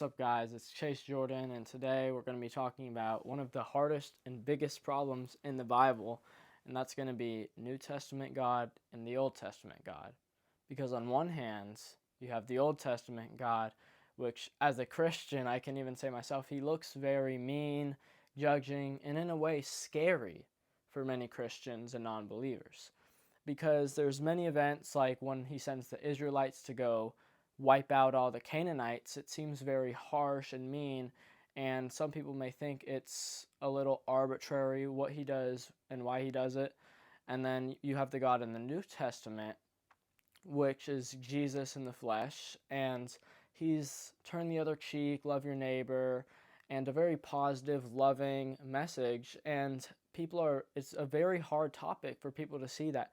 What's up, guys? It's Chase Jordan, and today we're going to be talking about one of the hardest and biggest problems in the Bible, and that's going to be New Testament God and the Old Testament God. Because on one hand, you have the Old Testament God, which as a Christian, I can even say myself, he looks very mean, judging, and in a way scary for many Christians and non-believers. Because there's many events like when he sends the Israelites to go wipe out all the Canaanites, it seems very harsh and mean, and some people may think it's a little arbitrary what he does and why he does it. And then you have the God in the New Testament, which is Jesus in the flesh, and he's turn the other cheek, love your neighbor, and a very positive, loving message. And it's a very hard topic for people to see that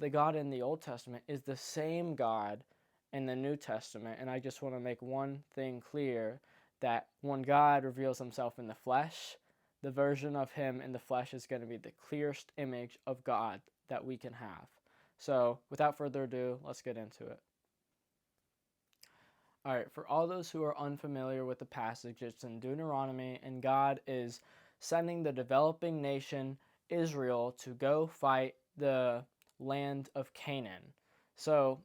the God in the Old Testament is the same God in the New Testament. And I just want to make one thing clear, that when God reveals himself in the flesh, the version of him in the flesh is going to be the clearest image of God that we can have. So without further ado, let's get into it. All right, for all those who are unfamiliar with the passage, it's in Deuteronomy, and God is sending the developing nation Israel to go fight the land of Canaan. So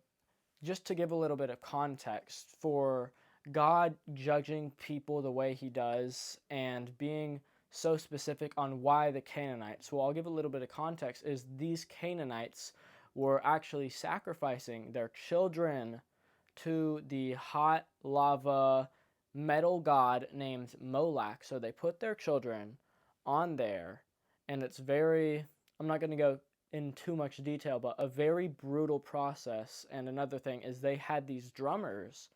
just to give a little bit of context for God judging people the way he does and being so specific on why the Canaanites, well, I'll give a little bit of context, is these Canaanites were actually sacrificing their children to the hot lava metal god named Molech. So they put their children on there, and it's very, I'm not going to go in too much detail, but a very brutal process. And another thing is they had these drummers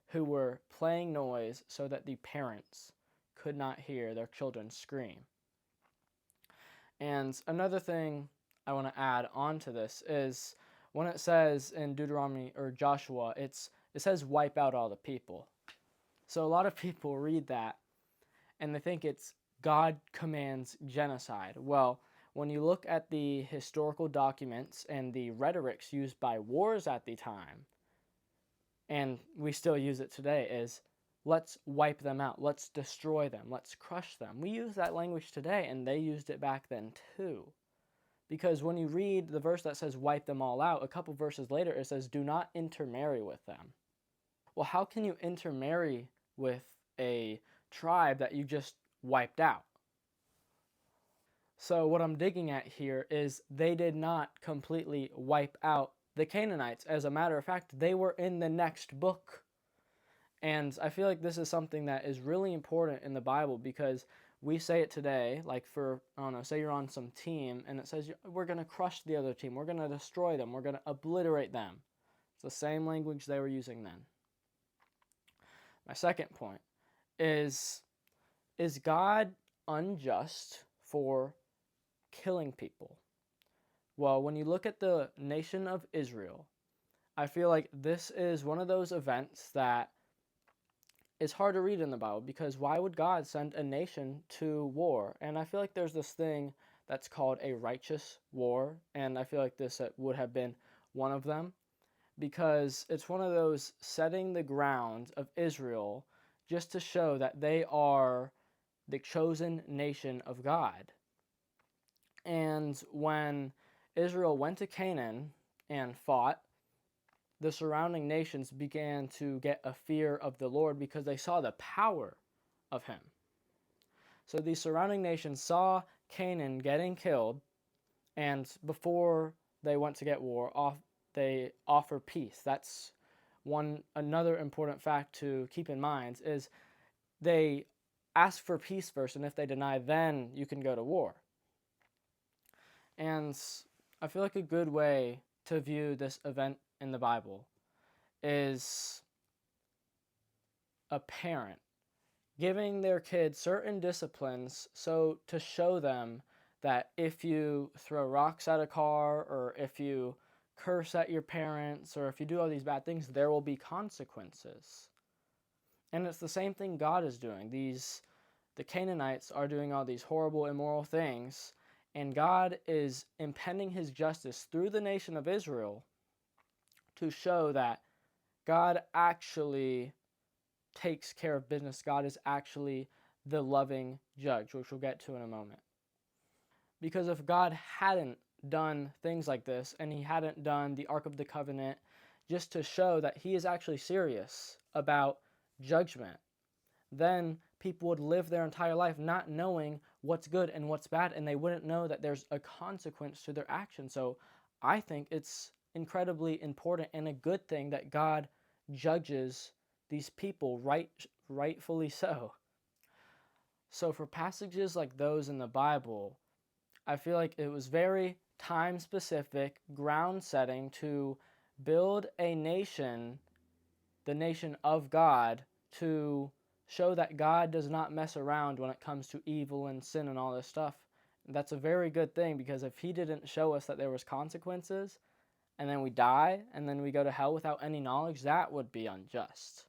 who were playing noise so that the parents could not hear their children scream. And another thing I want to add on to this is when it says in Deuteronomy or Joshua, it says wipe out all the people. So a lot of people read that and they think it's God commands genocide. Well, when you look at the historical documents and the rhetorics used by wars at the time, and we still use it today, is let's wipe them out, let's destroy them, let's crush them. We use that language today, and they used it back then too. Because when you read the verse that says wipe them all out, a couple verses later it says do not intermarry with them. Well, how can you intermarry with a tribe that you just wiped out? So what I'm digging at here is they did not completely wipe out the Canaanites. As a matter of fact, they were in the next book. And I feel like this is something that is really important in the Bible, because we say it today, like for, I don't know, say you're on some team and it says we're going to crush the other team, we're going to destroy them, we're going to obliterate them. It's the same language they were using then. My second point is God unjust for killing people? Well, when you look at the nation of Israel, I feel like this is one of those events that is hard to read in the Bible, because why would God send a nation to war? And I feel like there's this thing that's called a righteous war, and I feel like this would have been one of them, because it's one of those setting the ground of Israel just to show that they are the chosen nation of God. And when Israel went to Canaan and fought, the surrounding nations began to get a fear of the Lord because they saw the power of him. So these surrounding nations saw Canaan getting killed, and before they went to get war, they offer peace. That's another important fact to keep in mind, is they ask for peace first, and if they deny, then you can go to war. And I feel like a good way to view this event in the Bible is a parent giving their kids certain disciplines so to show them that if you throw rocks at a car, or if you curse at your parents, or if you do all these bad things, there will be consequences. And it's the same thing God is doing. The Canaanites are doing all these horrible, immoral things, and God is impending his justice through the nation of Israel to show that God actually takes care of business. God is actually the loving judge, which we'll get to in a moment. Because if God hadn't done things like this, and he hadn't done the Ark of the Covenant just to show that he is actually serious about judgment, then people would live their entire life not knowing what's good and what's bad, and they wouldn't know that there's a consequence to their action. So I think it's incredibly important and a good thing that God judges these people rightfully so. So for passages like those in the Bible, I feel like it was very time specific, ground setting to build a nation, the nation of God, to show that God does not mess around when it comes to evil and sin and all this stuff. That's a very good thing, because if he didn't show us that there was consequences and then we die and then we go to hell without any knowledge, that would be unjust.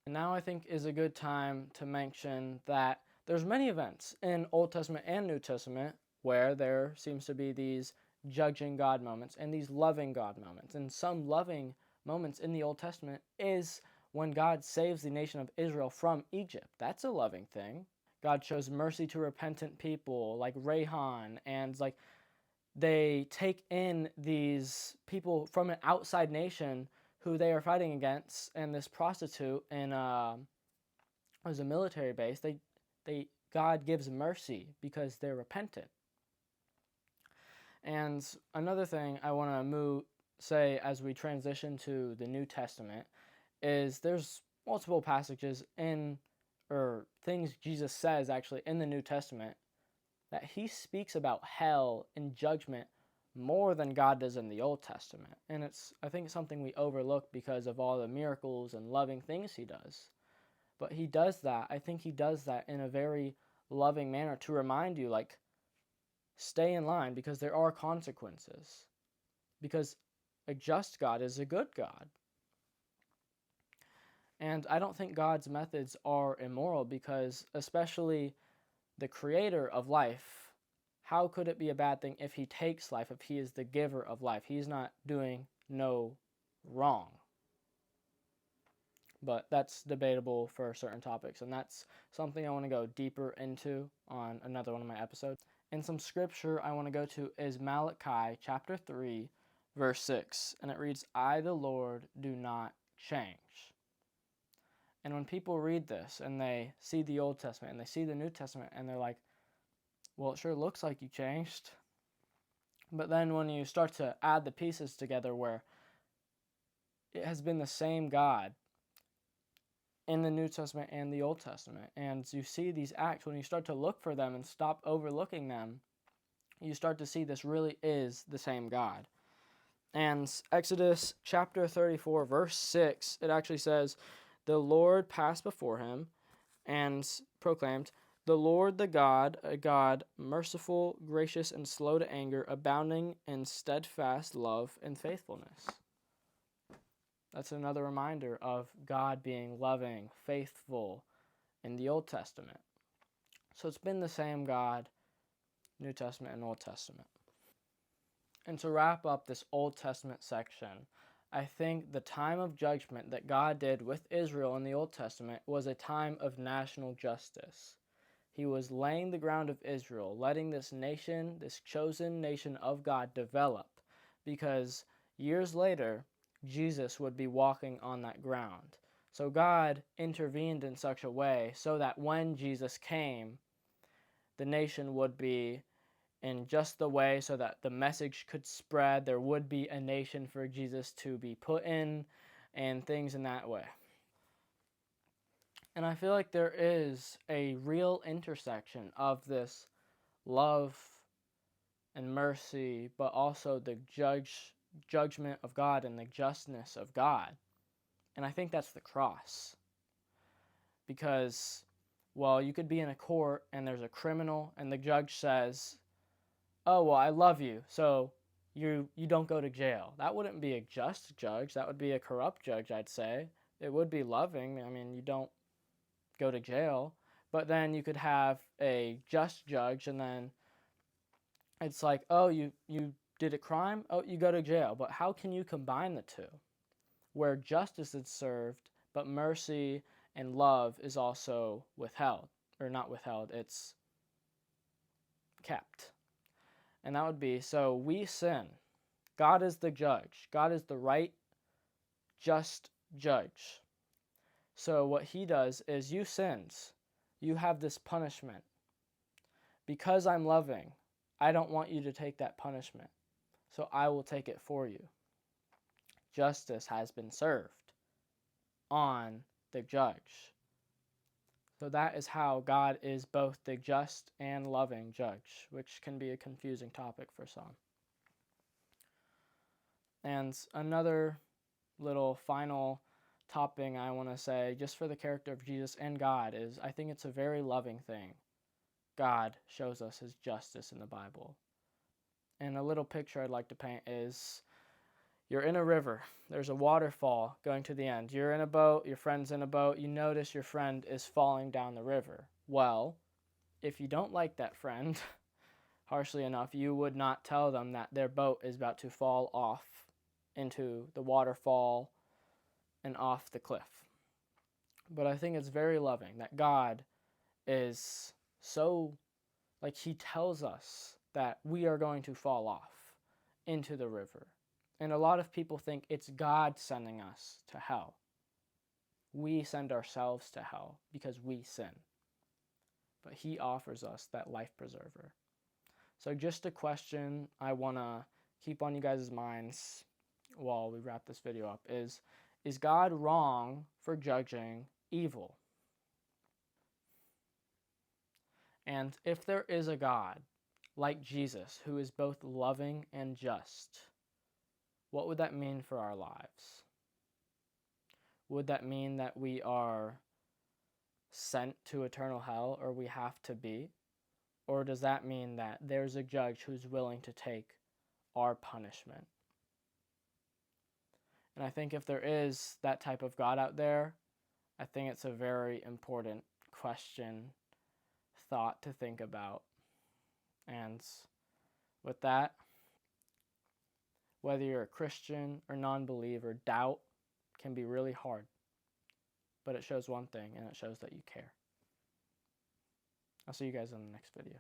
And now I think is a good time to mention that there's many events in Old Testament and New Testament where there seems to be these judging God moments and these loving God moments. And some loving moments in the Old Testament is when God saves the nation of Israel from Egypt. That's a loving thing. God shows mercy to repentant people like Rahab, and like they take in these people from an outside nation who they are fighting against, and this prostitute in was a military base. God gives mercy because they're repentant. And another thing I want to say as we transition to the New Testament is there's multiple passages or things Jesus says actually in the New Testament that he speaks about hell and judgment more than God does in the Old Testament. And I think it's something we overlook because of all the miracles and loving things he does. But he does that. I think he does that in a very loving manner to remind you, like, stay in line because there are consequences. Because a just God is a good God. And I don't think God's methods are immoral, because especially the creator of life, how could it be a bad thing if he takes life, if he is the giver of life? He's not doing no wrong. But that's debatable for certain topics, and that's something I want to go deeper into on another one of my episodes. And some scripture I want to go to is Malachi chapter 3, verse 6, and it reads, "I, the Lord, do not change." And when people read this and they see the Old Testament and they see the New Testament and they're like, well, it sure looks like you changed. But then when you start to add the pieces together where it has been the same God in the New Testament and the Old Testament, and you see these acts, when you start to look for them and stop overlooking them, you start to see this really is the same God. And Exodus chapter 34, verse 6, it actually says, "The Lord passed before him and proclaimed, 'The Lord the God, a God merciful, gracious, and slow to anger, abounding in steadfast love and faithfulness.'" That's another reminder of God being loving, faithful in the Old Testament. So it's been the same God, New Testament and Old Testament. And to wrap up this Old Testament section, I think the time of judgment that God did with Israel in the Old Testament was a time of national justice. He was laying the ground of Israel, letting this nation, this chosen nation of God, develop, because years later, Jesus would be walking on that ground. So God intervened in such a way so that when Jesus came, the nation would be in just the way so that the message could spread. There would be a nation for Jesus to be put in, and things in that way. And I feel like there is a real intersection of this love and mercy, but also the judgment of God and the justness of God. And I think that's the cross. Because, well, you could be in a court and there's a criminal and the judge says, "Oh, well, I love you, so you don't go to jail." That wouldn't be a just judge. That would be a corrupt judge, I'd say. It would be loving. I mean, you don't go to jail. But then you could have a just judge, and then it's like, oh, you did a crime? Oh, you go to jail. But how can you combine the two? Where justice is served, but mercy and love is also withheld, or not withheld, it's kept. And that would be, so we sin. God is the judge. God is the right, just judge. So what he does is, you sinned. You have this punishment. Because I'm loving, I don't want you to take that punishment. So I will take it for you. Justice has been served on the judge. So that is how God is both the just and loving judge, which can be a confusing topic for some. And another little final topping I want to say, just for the character of Jesus and God, is I think it's a very loving thing. God shows us his justice in the Bible. And a little picture I'd like to paint is, you're in a river. There's a waterfall going to the end. You're in a boat. Your friend's in a boat. You notice your friend is falling down the river. Well, if you don't like that friend, harshly enough, you would not tell them that their boat is about to fall off into the waterfall and off the cliff. But I think it's very loving that God is so, like, he tells us that we are going to fall off into the river. And a lot of people think it's God sending us to hell. We send ourselves to hell because we sin. But he offers us that life preserver. So just a question I want to keep on you guys' minds while we wrap this video up is God wrong for judging evil? And if there is a God like Jesus who is both loving and just, what would that mean for our lives? Would that mean that we are sent to eternal hell, or we have to be? Or does that mean that there's a judge who's willing to take our punishment? And I think if there is that type of God out there, I think it's a very important question, thought to think about. And with that, whether you're a Christian or non-believer, doubt can be really hard. But it shows one thing, and it shows that you care. I'll see you guys in the next video.